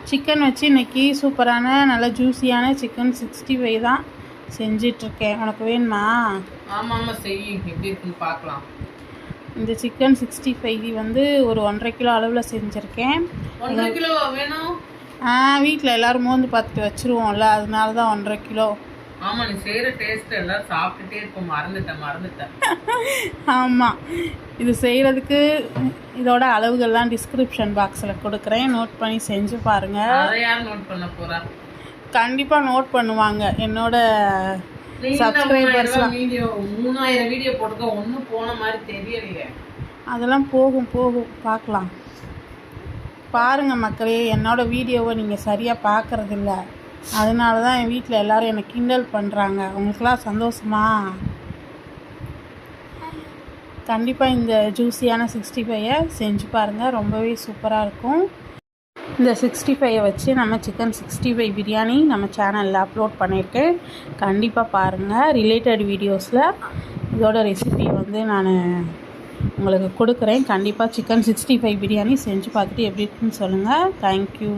Chicken வச்சு இன்றைக்கி சூப்பரான நல்ல ஜூஸியான சிக்கன் 65 தான் செஞ்சிட்ருக்கேன். உனக்கு வேணுமா? ஆமாம் செய், எப்படி இருக்குன்னு பார்க்கலாம். இந்த சிக்கன் 65 வந்து ஒரு 1.5 கிலோ அளவில் செஞ்சுருக்கேன். 1.5 கிலோ வேணும்? வீட்டில் எல்லோரும் மோந்து பார்த்துட்டு வச்சுருவோம்ல, அதனால தான் 1.5 கிலோ. ஆமாம், நீ செய்கிற டேஸ்ட்டு எல்லோரும் சாப்பிட்டுட்டே இருப்போம். மறந்துட்டேன். ஆமாம், இது செய்கிறதுக்கு இதோட அளவுகள்லாம் டிஸ்கிரிப்ஷன் பாக்ஸில் கொடுக்குறேன், நோட் பண்ணி செஞ்சு பாருங்கள். அதை யார் நோட் பண்ண போகிறா? கண்டிப்பாக நோட் பண்ணுவாங்க என்னோட சப்ஸ்கிரைபர்ஸ்லாம். 3000 வீடியோ போட்டுக்க, ஒன்றும் போன மாதிரி தெரியலையே. அதெல்லாம் போகும் பார்க்கலாம். பாருங்கள் மக்களே, என்னோடய வீடியோவை நீங்கள் சரியாக பார்க்குறதில்ல, அதனால தான் என் வீட்டில் எல்லோரும் என்னை கிண்டல் பண்ணுறாங்க. உங்களுக்கெல்லாம் சந்தோஷமா? கண்டிப்பாக இந்த ஜூஸியான 65 செஞ்சு பாருங்கள், ரொம்பவே சூப்பராக இருக்கும். இந்த 65 வச்சு நம்ம சிக்கன் 65 பிரியாணி நம்ம சேனலில் அப்லோட் பண்ணியிருக்கேன். கண்டிப்பாக பாருங்கள். ரிலேட்டட் வீடியோஸில் இதோட ரெசிபி வந்து நான் உங்களுக்கு கொடுக்குறேன். கண்டிப்பாக சிக்கன் 65 பிரியாணி செஞ்சு பார்த்துட்டு எப்படி இருக்குன்னு சொல்லுங்கள். தேங்க்யூ.